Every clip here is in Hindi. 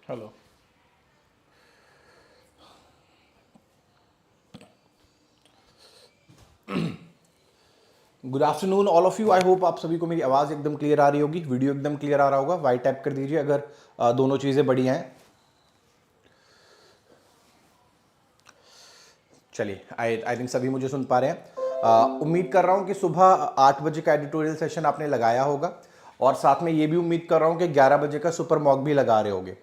Hello. Good afternoon all of you. I hope आप सभी को मेरी आवाज़ एकदम क्लियर आ रही होगी, वीडियो एकदम क्लियर आ रहा होगा। वाई टैप कर दीजिए अगर दोनों चीज़ें बढ़िया हैं। चलिए, आई थिंक सभी मुझे सुन पा रहे हैं। उम्मीद कर रहा हूँ कि सुबह 8 बजे का एडिटोरियल सेशन आपने लगाया होगा और साथ में ये भी उम्मीद कर रहा हूँ कि 11 बजे का सुपर मॉक भी लगा रहे होगे।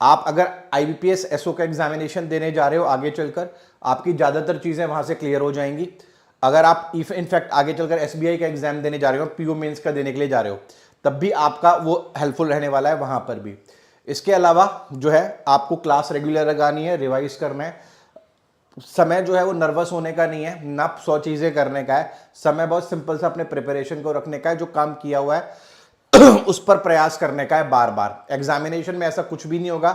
आप अगर IBPS SO का एग्जामिनेशन देने जा रहे हो आगे चलकर, आपकी ज़्यादातर चीज़ें वहाँ से क्लियर हो जाएंगी। अगर आप इनफैक्ट आगे चलकर SBI का एग्जाम देने जा रहे हो, PO मेंस का देने के लिए जा रहे हो, तब भी आपका वो हेल्पफुल रहने वाला है वहाँ पर भी। इसके अलावा जो है आपको क्लास रेगुलर लगानी है, रिवाइज करना है। समय जो है वो नर्वस होने का नहीं है, ना 100 चीज़ें करने का है। समय बहुत सिंपल सा अपने प्रिपरेशन को रखने का है, जो काम किया हुआ है उस पर प्रयास करने का है बार बार। एग्जामिनेशन में ऐसा कुछ भी नहीं होगा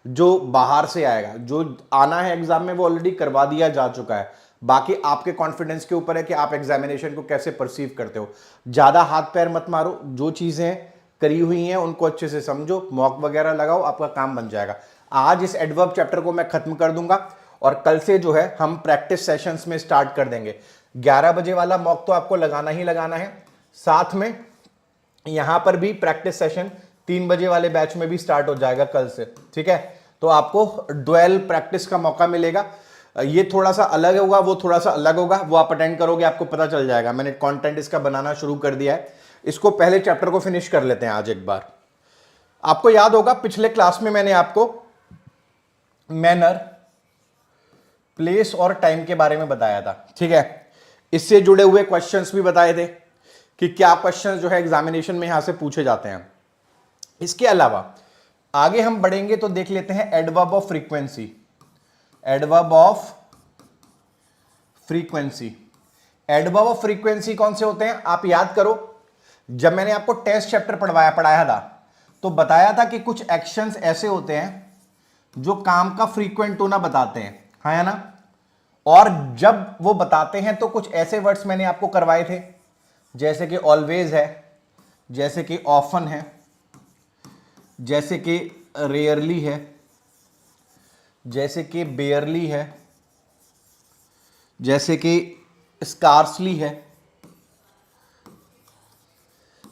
जो बाहर से आएगा, जो आना है एग्जाम में वो ऑलरेडी करवा दिया जा चुका है। बाकी आपके कॉन्फिडेंस के ऊपर है कि आप एग्जामिनेशन को कैसे परसीव करते हो। ज्यादा हाथ पैर मत मारो, जो चीजें करी हुई हैं उनको अच्छे से समझो, मॉक वगैरह लगाओ, आपका काम बन जाएगा। आज इस एडवर्ब चैप्टर को मैं खत्म कर दूंगा और कल से जो है हम प्रैक्टिस सेशंस में स्टार्ट कर देंगे। 11 बजे वाला मॉक तो आपको लगाना ही लगाना है, साथ में यहां पर भी प्रैक्टिस सेशन 3 बजे वाले बैच में भी स्टार्ट हो जाएगा कल से। ठीक है, तो आपको ड्वेल प्रैक्टिस का मौका मिलेगा। ये थोड़ा सा अलग होगा, वो थोड़ा सा अलग होगा, वो आप अटेंड करोगे आपको पता चल जाएगा। मैंने कंटेंट इसका बनाना शुरू कर दिया है। इसको पहले चैप्टर को फिनिश कर लेते हैं आज एक बार। आपको याद होगा पिछले क्लास में मैंने आपको मैनर, प्लेस और टाइम के बारे में बताया था। ठीक है, इससे जुड़े हुए क्वेश्चंस भी बताए थे कि क्या क्वेश्चंस जो है एग्जामिनेशन में यहां से पूछे जाते हैं। इसके अलावा आगे हम बढ़ेंगे तो देख लेते हैं adverb of frequency. Adverb of frequency, adverb of frequency कौन से होते हैं आप याद करो। जब मैंने आपको टेस्ट चैप्टर पढ़ाया था तो बताया था कि कुछ एक्शंस ऐसे होते हैं जो काम का फ्रीक्वेंट होना बताते हैं, है ना। और जब वो बताते हैं तो कुछ ऐसे वर्ड्स मैंने आपको करवाए थे, जैसे कि ऑलवेज है, जैसे कि ऑफन है, जैसे कि रेयरली है, जैसे कि बेयरली है, जैसे कि स्कार्सली है,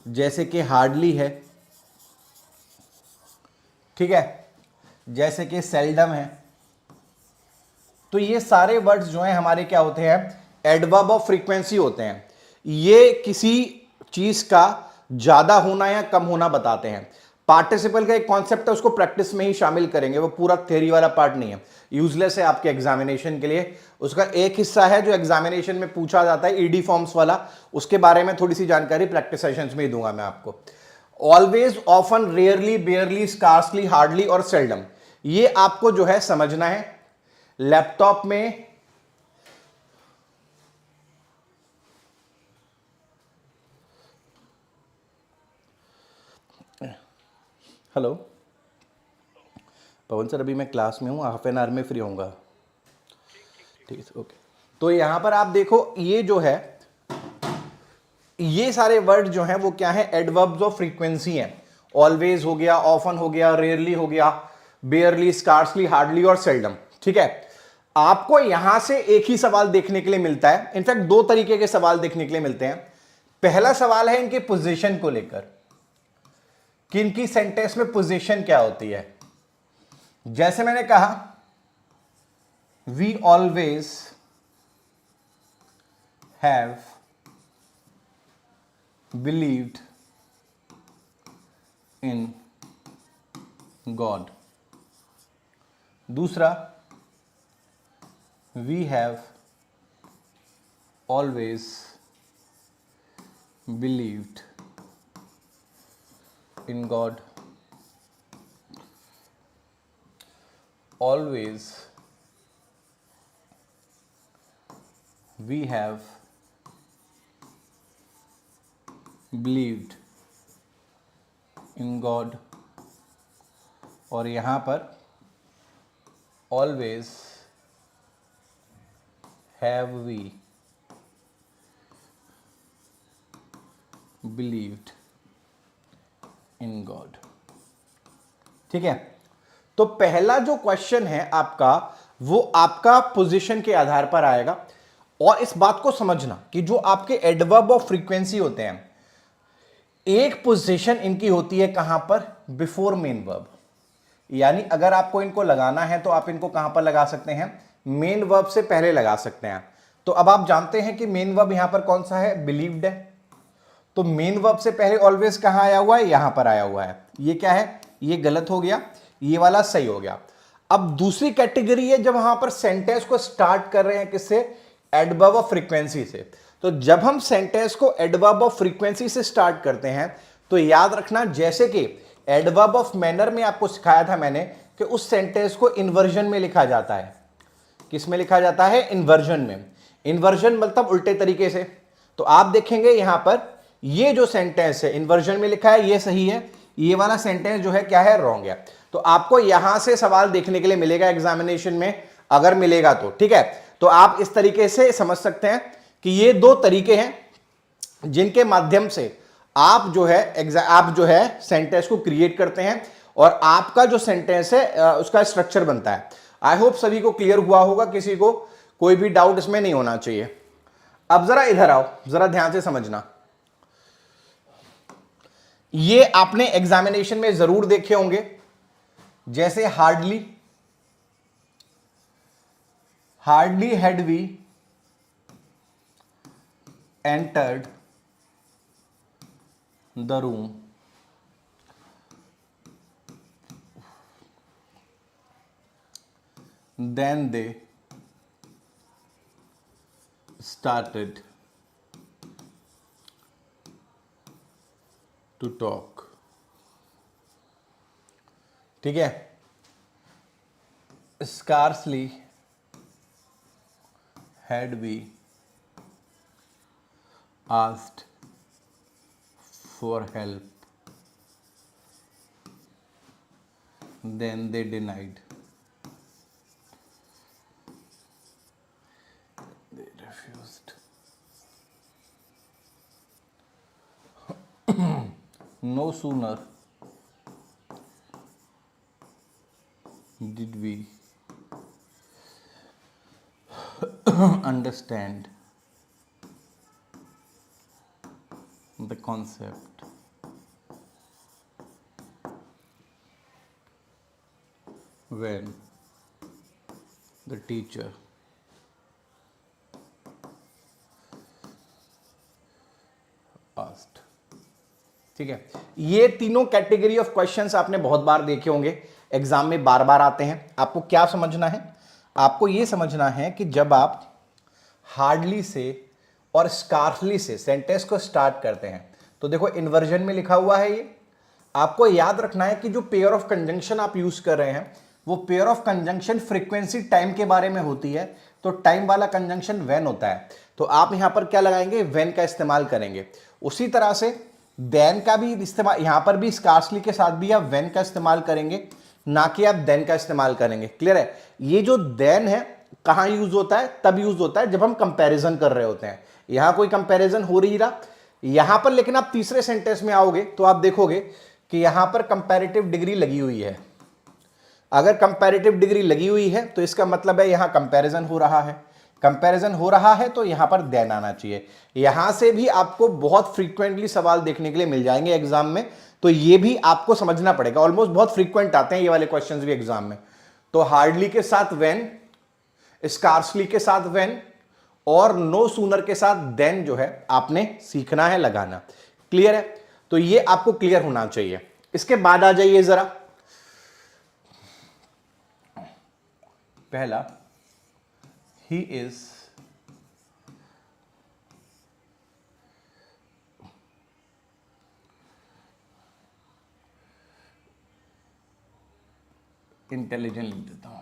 जैसे कि हार्डली है, ठीक है, जैसे कि सेल्डम है। तो ये सारे वर्ड्स जो हैं हमारे क्या होते हैं, एडवर्ब ऑफ फ्रीक्वेंसी होते हैं। ये किसी चीज का ज्यादा होना या कम होना बताते हैं। पार्टिसिपल का एक कॉन्सेप्ट है, उसको प्रैक्टिस में ही शामिल करेंगे, वो पूरा थ्योरी वाला पार्ट नहीं है, यूजलेस है आपके एग्जामिनेशन के लिए। उसका एक हिस्सा है जो एग्जामिनेशन में पूछा जाता है, ईडी फॉर्म्स वाला, उसके बारे में थोड़ी सी जानकारी प्रैक्टिस सेशंस में ही दूंगा मैं आपको। Always, often, rarely, बेयरली, scarcely, hardly और सेल्डम, ये आपको जो है समझना है। लैपटॉप में हेलो पवन सर, अभी मैं क्लास में हूँ, हाफ एन आवर में फ्री होऊंगा। ठीक है, ओके। तो यहां पर आप देखो, ये जो है ये सारे वर्ड जो हैं वो क्या है, एडवर्ब्स ऑफ फ्रीक्वेंसी हैं। ऑलवेज हो गया, ऑफन हो गया, रेयरली हो गया, बेयरली, स्कार्सली, हार्डली और सेल्डम। ठीक है, आपको यहां से एक ही सवाल देखने के लिए मिलता है, इनफैक्ट दो तरीके के सवाल देखने के लिए मिलते हैं। पहला सवाल है इनके पोजीशन को लेकर कि इनकी सेंटेंस में पोजीशन क्या होती है। जैसे मैंने कहा, we always have believed in God. दूसरा, we have always believed in God. Always we have believed in God। और यहाँ पर always have we believed in God। ठीक है, तो पहला जो क्वेश्चन है आपका, वो आपका पोजीशन के आधार पर आएगा। और इस बात को समझना कि जो आपके एडवर्ब ऑफ फ्रीक्वेंसी होते हैं, एक पोजीशन इनकी होती है कहां पर, बिफोर मेन वर्ब। यानी अगर आपको इनको लगाना है तो आप इनको कहां पर लगा सकते हैं, मेन वर्ब से पहले लगा सकते हैं। तो अब आप जानते हैं कि मेन वर्ब यहां पर कौन सा है, बिलीव्ड है। तो मेन वर्ब से पहले ऑलवेज कहां आया हुआ है, यहां पर आया हुआ है। ये क्या है, ये गलत हो गया, ये वाला सही हो गया। अब दूसरी कैटेगरी है जब वहां पर सेंटेंस को स्टार्ट कर रहे हैं किससे, एडवर्ब ऑफ फ्रीक्वेंसी से। तो जब हम सेंटेंस को एडवर्ब ऑफ फ्रीक्वेंसी से स्टार्ट करते हैं तो याद रखना, जैसे कि एडवर्ब ऑफ मैनर में आपको सिखाया था मैंने कि उस सेंटेंस को इन्वर्जन में लिखा जाता है। किस में लिखा जाता है, इन्वर्जन में। इन्वर्जन मतलब उल्टे तरीके से। तो आप देखेंगे यहां पर ये जो सेंटेंस है इन्वर्जन में लिखा है, ये सही है, ये वाला सेंटेंस जो है क्या है, रॉन्ग है। तो आपको यहां से सवाल देखने के लिए मिलेगा एग्जामिनेशन में, अगर मिलेगा तो ठीक है। तो आप इस तरीके से समझ सकते हैं कि ये दो तरीके हैं जिनके माध्यम से आप जो है सेंटेंस को क्रिएट करते हैं और आपका जो सेंटेंस है उसका स्ट्रक्चर बनता है। आई होप सभी को क्लियर हुआ होगा, किसी को कोई भी डाउट इसमें नहीं होना चाहिए। अब जरा इधर आओ, जरा ध्यान से समझना। ये आपने एग्जामिनेशन में जरूर देखे होंगे, जैसे hardly had we entered the room, then they started to talk। ठीक है, scarcely had we asked for help, then they denied, they refused। No sooner did we understand the concept when the teacher asked। ठीक है, ये तीनों कैटेगरी ऑफ क्वेश्चंस आपने बहुत बार देखे होंगे, एग्जाम में बार बार आते हैं। आपको क्या समझना है, आपको ये समझना है कि जब आप हार्डली से और स्कार्सली से सेंटेंस को स्टार्ट करते हैं तो देखो इन्वर्जन में लिखा हुआ है ये। आपको याद रखना है कि जो पेयर ऑफ कंजंक्शन आप यूज कर रहे हैं वो pair of conjunction frequency time के बारे में होती है। तो टाइम वाला कंजंक्शन व्हेन होता है, तो आप यहां पर क्या लगाएंगे, व्हेन का इस्तेमाल करेंगे। उसी तरह से देन का भी इस्तेमाल, यहां पर भी स्कार्सली के साथ भी आप व्हेन का इस्तेमाल करेंगे, ना कि आप देन का इस्तेमाल करेंगे। क्लियर है। ये जो देन है कहां यूज होता है, तब यूज होता है जब हम कंपैरिजन कर रहे होते हैं। यहां कोई कंपैरिजन हो रही रहा यहां पर, लेकिन आप तीसरे सेंटेंस में आओगे तो आप देखोगे कि यहां पर कंपैरेटिव डिग्री लगी हुई है। अगर कंपैरेटिव डिग्री लगी हुई है तो इसका मतलब है यहां कंपैरिजन हो रहा है। कंपैरिजन हो रहा है तो यहां पर देन आना चाहिए। यहां से भी आपको बहुत फ्रीक्वेंटली सवाल देखने के लिए मिल जाएंगे एग्जाम में, तो ये भी आपको समझना पड़ेगा। ऑलमोस्ट बहुत फ्रीक्वेंट आते हैं ये वाले क्वेश्चंस भी एग्जाम में। तो हार्डली के साथ व्हेन, स्कार्सली के साथ व्हेन और नो सूनर के साथ देन जो है आपने सीखना है लगाना। क्लियर है। तो ये आपको क्लियर होना चाहिए। इसके बाद आ जाइए जरा, पहला ही इज इंटेलिजेंट लिख देता हूं।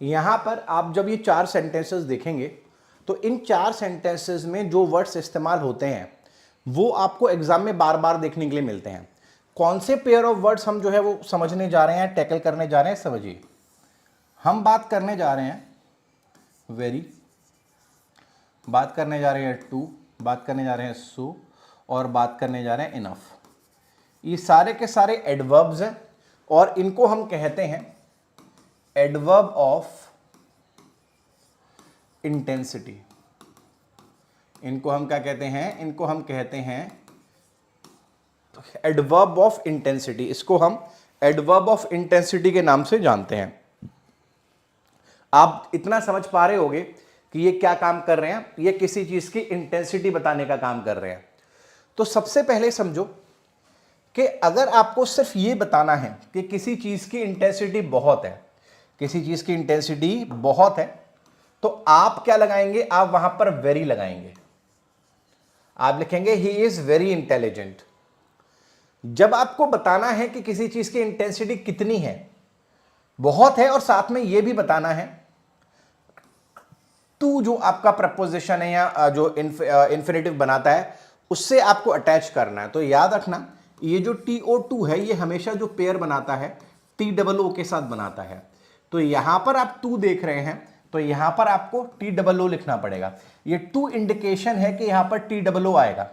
यहां पर आप जब ये 4 सेंटेंसेस देखेंगे तो इन 4 सेंटेंसेस में जो वर्ड्स इस्तेमाल होते हैं वो आपको एग्जाम में बार बार देखने के लिए मिलते हैं। कौन से पेयर ऑफ वर्ड्स हम जो है वो समझने जा रहे हैं, टैकल करने जा रहे हैं, समझिए। हम बात करने जा रहे हैं वेरी, बात करने जा रहे हैं टू, बात करने जा रहे हैं सो, और बात करने जा रहे हैं इनफ। ये सारे के सारे एडवर्ब्स हैं और इनको हम कहते हैं एडवर्ब ऑफ इंटेंसिटी। इनको हम क्या कहते हैं? इनको हम कहते हैं एडवर्ब ऑफ इंटेंसिटी। इसको हम एडवर्ब ऑफ इंटेंसिटी के नाम से जानते हैं। आप इतना समझ पा रहे होगे कि ये क्या काम कर रहे हैं? ये किसी चीज की इंटेंसिटी बताने का काम कर रहे हैं। तो सबसे पहले समझो कि अगर आपको सिर्फ ये बताना है कि किसी चीज की इंटेंसिटी बहुत है, किसी चीज की इंटेंसिटी बहुत है, तो आप क्या लगाएंगे? आप वहां पर वेरी लगाएंगे। आप लिखेंगे ही इज वेरी इंटेलिजेंट। जब आपको बताना है कि किसी चीज की इंटेंसिटी कितनी है, बहुत है, और साथ में यह भी बताना है, टू जो आपका प्रपोजिशन है या जो इंफिनिटिव बनाता है उससे आपको अटैच करना है। तो याद रखना ये जो TO2 है ये हमेशा जो पेयर बनाता है TOO के साथ बनाता है। तो यहां पर आप टू देख रहे हैं तो यहां पर आपको TOO लिखना पड़ेगा। ये टू इंडिकेशन है कि यहां पर TOO आएगा।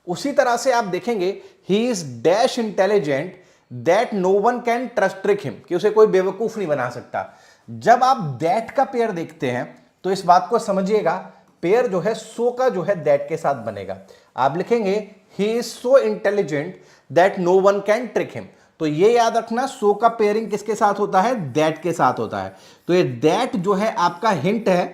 उसी तरह से आप देखेंगे he is dash intelligent that no one can trick him, कि उसे कोई बेवकूफ नहीं बना सकता। जब आप दैट का पेयर देखते हैं तो इस बात को समझिएगा, पेयर जो है सो का जो है दैट के साथ बनेगा। आप लिखेंगे he is so intelligent that no one can trick him. तो ये याद रखना, सो का पेयरिंग किसके साथ होता है? दैट के साथ होता है। तो ये दैट जो है आपका हिंट है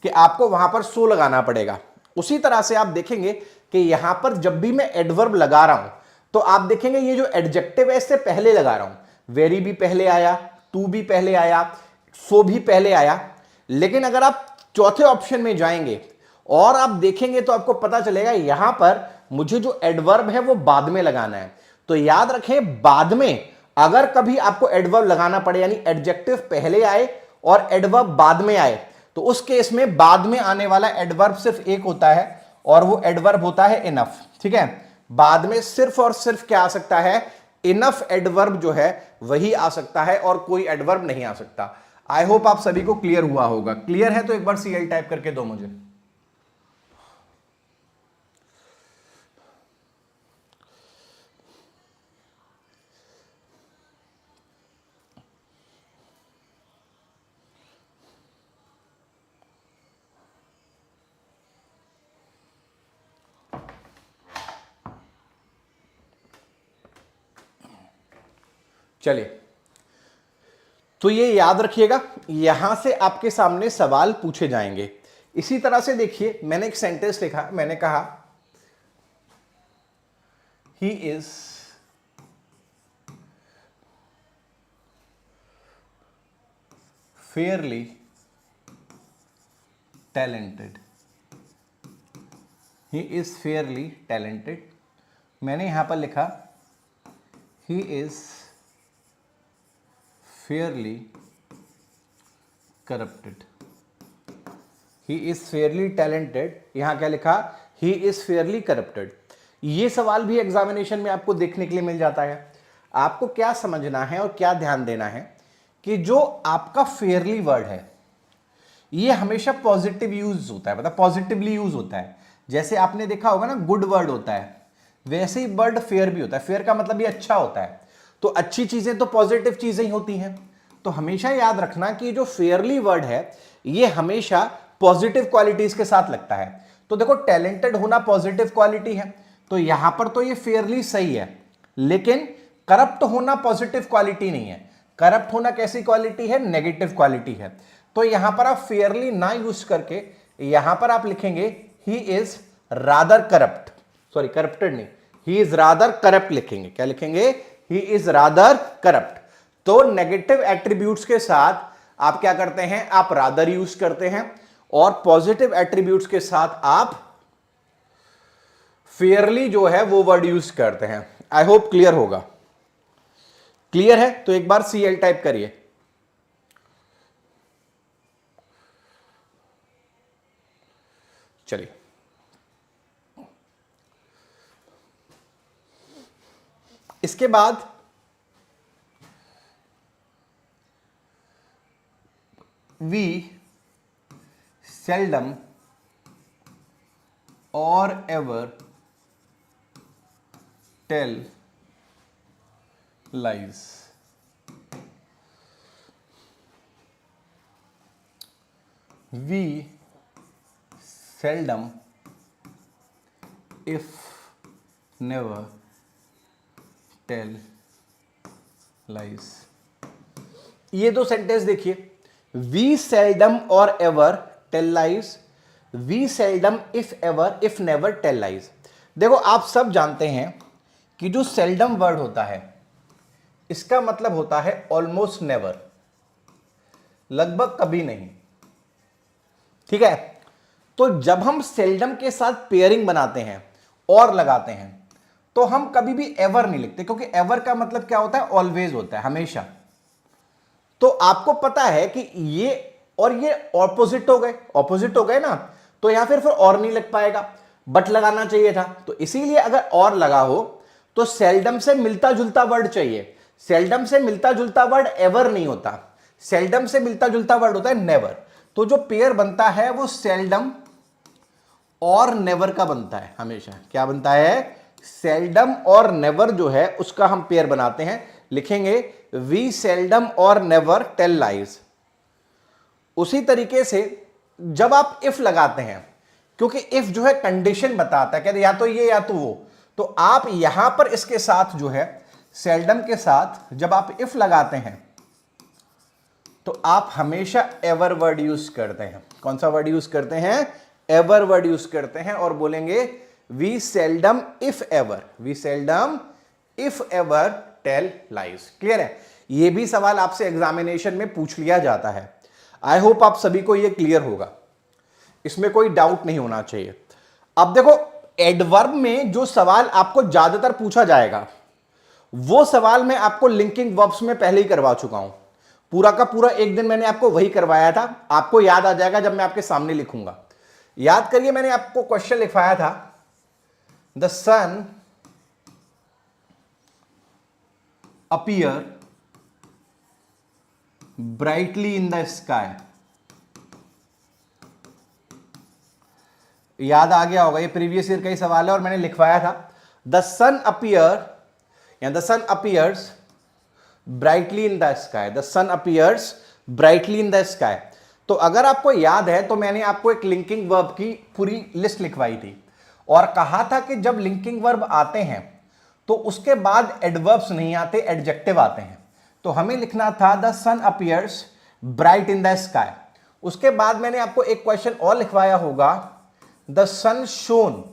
कि आपको वहां पर सो लगाना पड़ेगा। उसी तरह से आप देखेंगे कि यहां पर जब भी मैं एडवर्ब लगा रहा हूं तो आप देखेंगे ये जो एडजेक्टिव है इससे पहले लगा रहा हूं। वेरी भी पहले आया, टू भी पहले आया, सो भी पहले आया। लेकिन अगर आप चौथे ऑप्शन में जाएंगे और आप देखेंगे तो आपको पता चलेगा यहां पर मुझे जो एडवर्ब है वो बाद में लगाना है। तो याद रखें, बाद में अगर कभी आपको एडवर्ब लगाना पड़े, यानी एडजेक्टिव पहले आए और एडवर्ब बाद में आए, तो उस केस में बाद में आने वाला एडवर्ब सिर्फ एक होता है और वो एडवर्ब होता है इनफ। ठीक है, बाद में सिर्फ और सिर्फ क्या आ सकता है? इनफ एडवर्ब जो है वही आ सकता है और कोई एडवर्ब नहीं आ सकता। आई होप आप सभी को क्लियर हुआ होगा। क्लियर है तो एक बार CL टाइप करके दो मुझे। चलिए, तो ये याद रखिएगा, यहां से आपके सामने सवाल पूछे जाएंगे। इसी तरह से देखिए, मैंने एक सेंटेंस लिखा, मैंने कहा he is fairly talented. He is fairly talented. मैंने यहां पर लिखा he is fairly corrupted. He is fairly talented, यहां क्या लिखा? He is fairly corrupted. ये सवाल भी एग्जामिनेशन में आपको देखने के लिए मिल जाता है। आपको क्या समझना है और क्या ध्यान देना है कि जो आपका फेयरली वर्ड है ये हमेशा पॉजिटिव यूज होता है, मतलब पॉजिटिवली यूज होता है। जैसे आपने देखा होगा ना, गुड वर्ड होता है, वैसे ही वर्ड फेयर भी होता है। फेयर का मतलब ये अच्छा होता है। तो अच्छी चीजें तो पॉजिटिव चीजें ही होती हैं। तो हमेशा याद रखना कि जो फेयरली वर्ड है ये हमेशा पॉजिटिव क्वालिटीज के साथ लगता है। तो देखो, टैलेंटेड होना पॉजिटिव क्वालिटी है, तो यहां पर तो ये फेयरली सही है, लेकिन करप्ट होना पॉजिटिव क्वालिटी नहीं है। करप्ट होना कैसी क्वालिटी है? नेगेटिव क्वालिटी है। तो यहां पर आप फेयरली ना यूज करके यहां पर आप लिखेंगे he is rather corrupt, sorry corrupted नहीं, ही इज रादर करप्ट लिखेंगे। क्या लिखेंगे? He is rather corrupt. तो नेगेटिव एट्रीब्यूट्स के साथ आप क्या करते हैं? आप रादर यूज करते हैं, और पॉजिटिव एट्रीब्यूट्स के साथ आप फेयरली जो है वो वर्ड यूज करते हैं। आई होप क्लियर होगा। क्लियर है तो एक बार CL टाइप करिए। चलिए, इसके बाद we seldom or ever tell lies. We seldom, if never, tell lies. ये दो सेंटेंस देखिए, we seldom or ever tell lies, we seldom if ever if never tell lies. देखो आप सब जानते हैं कि जो सेल्डम वर्ड होता है इसका मतलब होता है ऑलमोस्ट नेवर, लगभग कभी नहीं, ठीक है। तो जब हम सेल्डम के साथ पेयरिंग बनाते हैं और लगाते हैं तो हम कभी भी एवर नहीं लिखते, क्योंकि एवर का मतलब क्या होता है, ऑलवेज होता है, हमेशा। तो आपको पता है कि ये और ये ऑपोजिट हो गए ना, तो यहां फिर और नहीं लग पाएगा, बट लगाना चाहिए था। तो इसीलिए अगर और लगा हो तो सेल्डम से मिलता जुलता वर्ड चाहिए। सेल्डम से मिलता जुलता वर्ड एवर नहीं होता, सेल्डम से मिलता जुलता वर्ड होता है नेवर। तो जो पेयर बनता है वो सेल्डम और नेवर का बनता है हमेशा। क्या बनता है, सेल्डम और नेवर जो है उसका हम पेयर बनाते हैं। लिखेंगे वी सेल्डम और नेवर टेल लाइज। उसी तरीके से जब आप इफ लगाते हैं, क्योंकि इफ जो है कंडीशन बताता है, कहते या तो ये या तो वो, तो आप यहां पर इसके साथ जो है सेल्डम के साथ जब आप इफ लगाते हैं तो आप हमेशा एवर वर्ड यूज करते हैं। कौन सा वर्ड यूज करते हैं, एवर वर्ड यूज करते हैं, और बोलेंगे we seldom if ever, we seldom if ever tell lies. Clear है, ये भी सवाल आपसे एग्जामिनेशन में पूछ लिया जाता है। आई होप आप सभी को ये क्लियर होगा, इसमें कोई डाउट नहीं होना चाहिए। अब देखो एडवर्ब में जो सवाल आपको ज्यादातर पूछा जाएगा वो सवाल मैं आपको लिंकिंग वर्ब्स में पहले ही करवा चुका हूं। पूरा का पूरा एक दिन मैंने आपको वही करवाया था, आपको याद आ जाएगा जब मैं आपके सामने लिखूंगा। याद करिए, मैंने आपको क्वेश्चन लिखवाया था, the sun appear brightly in the sky. याद आ गया होगा, ये प्रीवियस ईयर का ही सवाल है और मैंने लिखवाया था द सन अपीयर या the sun appears brightly in the sky, the sun appears brightly in the sky. तो अगर आपको याद है तो मैंने आपको एक लिंकिंग वर्ब की पूरी लिस्ट लिखवाई थी और कहा था कि जब लिंकिंग वर्ब आते हैं तो उसके बाद एडवर्ब्स नहीं आते, एडजेक्टिव आते हैं। तो हमें लिखना था the sun appears bright in the sky. उसके बाद मैंने आपको एक क्वेश्चन और लिखवाया होगा, the sun shone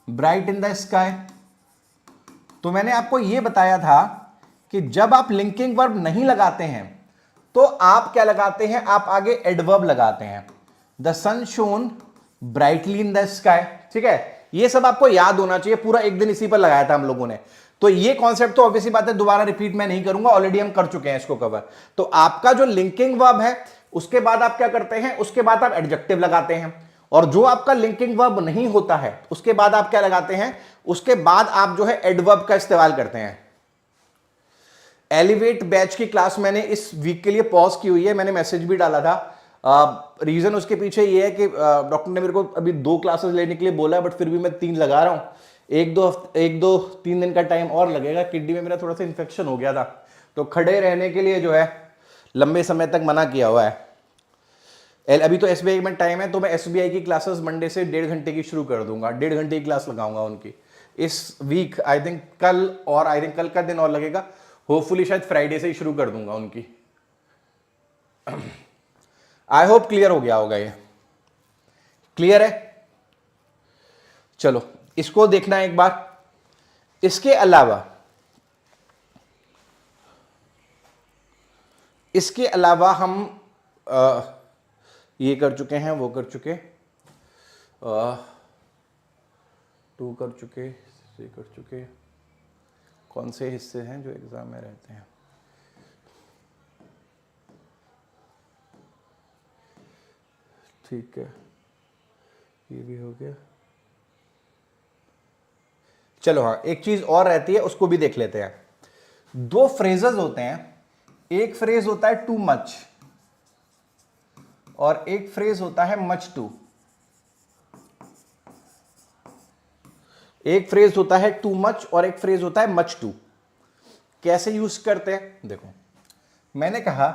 bright in the sky. तो मैंने आपको यह बताया था कि जब आप लिंकिंग वर्ब नहीं लगाते हैं तो आप क्या लगाते हैं, आप आगे एडवर्ब लगाते हैं, the sun shone brightly in the sky. ठीक है, ये सब आपको याद होना चाहिए, पूरा एक दिन इसी पर लगाया था हम लोगों ने। तो ये कॉन्सेप्ट तो ऑब्वियसली बात है दोबारा रिपीट मैं नहीं करूंगा, ऑलरेडी हम कर चुके हैं इसको कवर। तो आपका जो लिंकिंग वर्ब है उसके बाद आप क्या करते हैं, उसके बाद आप एडजेक्टिव लगाते हैं, और जो आपका लिंकिंग वर्ब नहीं होता है उसके बाद आप क्या लगाते हैं, उसके बाद आप जो है एडवर्ब का इस्तेमाल करते हैं। एलिवेट बैच की क्लास मैंने इस वीक के लिए पॉज की हुई है, मैंने मैसेज भी डाला था। रीजन उसके पीछे ये है कि डॉक्टर ने मेरे को अभी 2 क्लासेस लेने के लिए बोला है, बट फिर भी मैं 3 लगा रहा हूं। एक दो 3 दिन का टाइम और लगेगा। किडनी में मेरा थोड़ा सा इन्फेक्शन हो गया था, तो खड़े रहने के लिए जो है लंबे समय तक मना किया हुआ है। अभी तो एसबीआई में टाइम है, तो मैं एसबीआई की क्लासेस मंडे से 1.5 घंटे की शुरू कर दूंगा, 1.5 घंटे की क्लास लगाऊंगा उनकी इस वीक। आई थिंक कल, और आई थिंक कल का दिन और लगेगा, होपफुली शायद फ्राइडे से ही शुरू कर दूंगा उनकी। आई होप क्लियर हो गया होगा, ये क्लियर है। चलो इसको देखना एक बार। इसके अलावा हम ये कर चुके हैं, वो कर चुके, 2 कर चुके, 3 कर चुके। कौन से हिस्से हैं जो एग्जाम में रहते हैं, ठीक है। ये भी हो गया। चलो हाँ, एक चीज और रहती है, उसको भी देख लेते हैं। दो फ्रेजेस होते हैं, एक फ्रेज होता है टू मच और एक फ्रेज होता है मच टू। एक फ्रेज होता है टू मच और एक फ्रेज होता है मच टू। कैसे यूज करते हैं देखो, मैंने कहा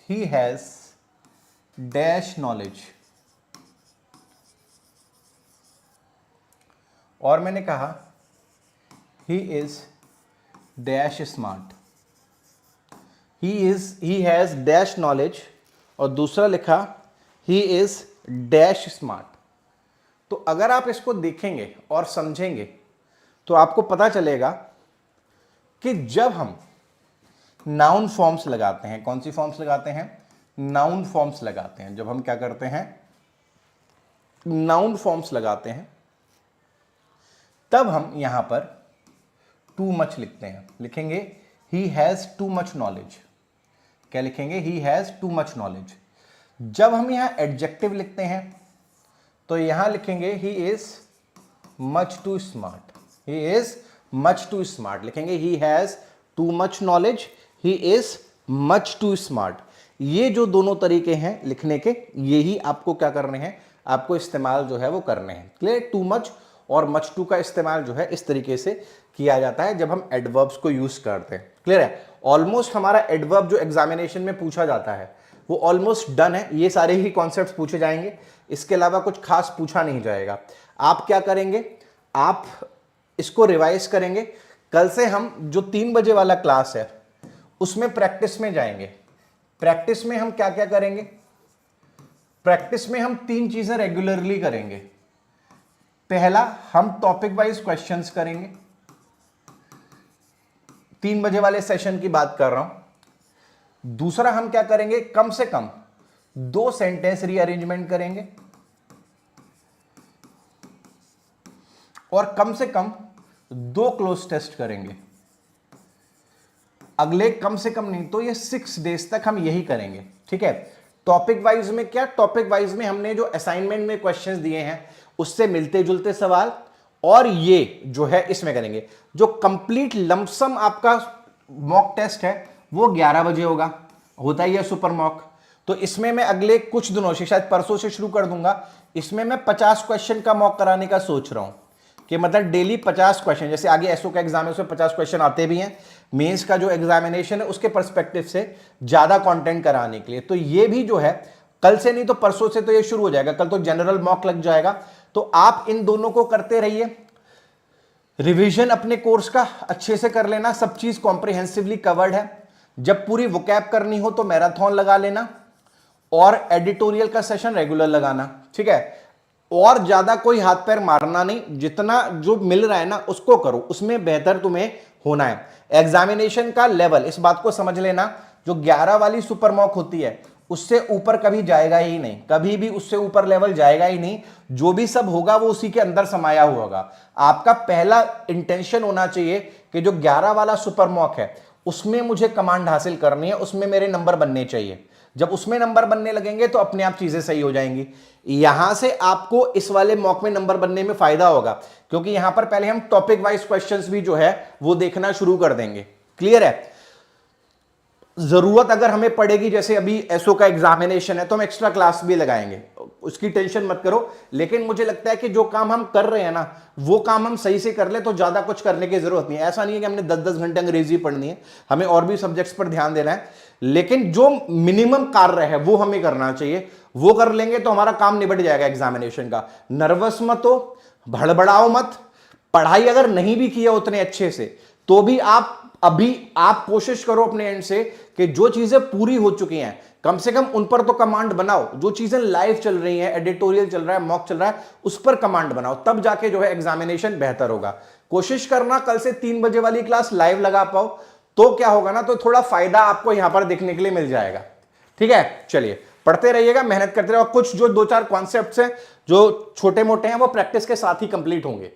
ही हैज डैश नॉलेज और मैंने कहा ही is dash smart. He has dash knowledge और दूसरा लिखा ही इज डैश स्मार्ट। तो अगर आप इसको देखेंगे और समझेंगे तो आपको पता चलेगा कि जब हम नाउन फॉर्म्स लगाते हैं, कौन सी फॉर्म्स लगाते हैं? नाउन फॉर्म्स लगाते हैं। जब हम क्या करते हैं, नाउन फॉर्म्स लगाते हैं, तब हम यहां पर टू मच लिखते हैं। लिखेंगे he has too much knowledge. क्या लिखेंगे? He has too much knowledge. जब हम यहां एडजेक्टिव लिखते हैं तो यहां लिखेंगे he is much too smart. He is much too smart लिखेंगे। He has too much knowledge, he is much too smart. ये जो दोनों तरीके हैं लिखने के, यही आपको क्या करने हैं, आपको इस्तेमाल जो है वो करने हैं। क्लियर? टू मच और मच टू का इस्तेमाल जो है इस तरीके से किया जाता है जब हम एडवर्ब्स को यूज करते हैं। क्लियर है? ऑलमोस्ट हमारा एडवर्ब जो एग्जामिनेशन में पूछा जाता है वो ऑलमोस्ट डन है। ये सारे ही कॉन्सेप्ट्स पूछे जाएंगे, इसके अलावा कुछ खास पूछा नहीं जाएगा। आप क्या करेंगे, आप इसको रिवाइज करेंगे। कल से हम जो 3 बजे वाला क्लास है उसमें प्रैक्टिस में जाएंगे। प्रैक्टिस में हम क्या क्या करेंगे? प्रैक्टिस में हम 3 चीजें रेगुलरली करेंगे। पहला, हम टॉपिक वाइज क्वेश्चंस करेंगे। 3 बजे वाले सेशन की बात कर रहा हूं। दूसरा, हम क्या करेंगे, कम से कम 2 सेंटेंस रीअरेंजमेंट करेंगे और कम से कम 2 क्लोज टेस्ट करेंगे। अगले कम से कम नहीं तो ये 6 डेज तक हम यही करेंगे। ठीक है? टॉपिक वाइज में क्या, टॉपिक वाइज में हमने जो असाइनमेंट में क्वेश्चंस दिए हैं उससे मिलते जुलते सवाल, और ये जो है इसमें करेंगे। जो कंप्लीट लंपसम आपका मॉक टेस्ट है वो 11 बजे होता ही है सुपर मॉक। तो इसमें मैं अगले कुछ दिनों से, शायद परसों से शुरू कर दूंगा। इसमें मैं 50 क्वेश्चन का मॉक कराने का सोच रहा हूं कि मतलब डेली 50 क्वेश्चन। जैसे आगे एसओ का एग्जाम है उसमें 50 क्वेश्चन आते भी हैं, मेंस का जो एग्जामिनेशन है उसके पर्सपेक्टिव से ज्यादा कंटेंट कराने के लिए। तो ये भी जो है कल से नहीं तो परसों से तो ये शुरू हो जाएगा। कल तो जनरल मॉक लग जाएगा। तो आप इन दोनों को करते रहिए। रिवीजन अपने कोर्स का अच्छे से कर लेना, सब चीज कॉम्प्रिहेंसिवली कवर्ड है। जब पूरी वोकैब करनी हो तो मैराथन लगा लेना और एडिटोरियल का सेशन रेगुलर लगाना। ठीक है? और ज्यादा कोई हाथ पैर मारना नहीं, जितना जो मिल रहा है ना उसको करो, उसमें बेहतर तुम्हें होना है। एग्जामिनेशन का लेवल, इस बात को समझ लेना, जो 11 वाली सुपर मॉक होती है उससे ऊपर कभी जाएगा ही नहीं, कभी भी उससे ऊपर लेवल जाएगा ही नहीं। जो भी सब होगा वो उसी के अंदर समाया हुआ होगा। आपका पहला इंटेंशन होना चाहिए कि जो 11 वाला सुपर मॉक है उसमें मुझे कमांड हासिल करनी है, उसमें मेरे नंबर बनने चाहिए। जब उसमें नंबर बनने लगेंगे तो अपने आप चीजें सही हो जाएंगी। यहां से आपको इस वाले मॉक में नंबर बनने में फायदा होगा, क्योंकि यहां पर पहले हम टॉपिक वाइज क्वेश्चंस भी जो है वो देखना शुरू कर देंगे। क्लियर है? जरूरत अगर हमें पड़ेगी, जैसे अभी एसओ का एग्जामिनेशन है तो हम एक्स्ट्रा क्लास भी लगाएंगे, उसकी टेंशन मत करो। लेकिन मुझे लगता है कि जो काम हम कर रहे हैं ना वो काम हम सही से कर ले तो ज्यादा कुछ करने की जरूरत नहीं है। ऐसा नहीं है कि हमने 10-10 घंटे अंग्रेजी पढ़नी है, हमें और भी सब्जेक्ट्स पर ध्यान देना है। लेकिन जो मिनिमम कार्य है वो हमें करना चाहिए, वो कर लेंगे तो हमारा काम निबट जाएगा एग्जामिनेशन का। नर्वस मत हो, भड़बड़ाओ मत। पढ़ाई अगर नहीं भी किया उतने अच्छे से तो भी आप कोशिश करो अपने एंड से कि जो चीजें पूरी हो चुकी हैं कम से कम उन पर तो कमांड बनाओ। जो चीजें लाइव चल रही हैं, एडिटोरियल चल रहा है, मॉक चल रहा है, उस पर कमांड बनाओ, तब जाके जो है एग्जामिनेशन बेहतर होगा। कोशिश करना कल से 3 बजे वाली क्लास लाइव लगा पाओ, तो क्या होगा ना, तो थोड़ा फायदा आपको यहां पर देखने के लिए मिल जाएगा। ठीक है? चलिए, पढ़ते रहिएगा, मेहनत करते रहिए। और कुछ जो 2-4 कॉन्सेप्ट्स हैं जो छोटे मोटे हैं वो प्रैक्टिस के साथ ही कंप्लीट होंगे।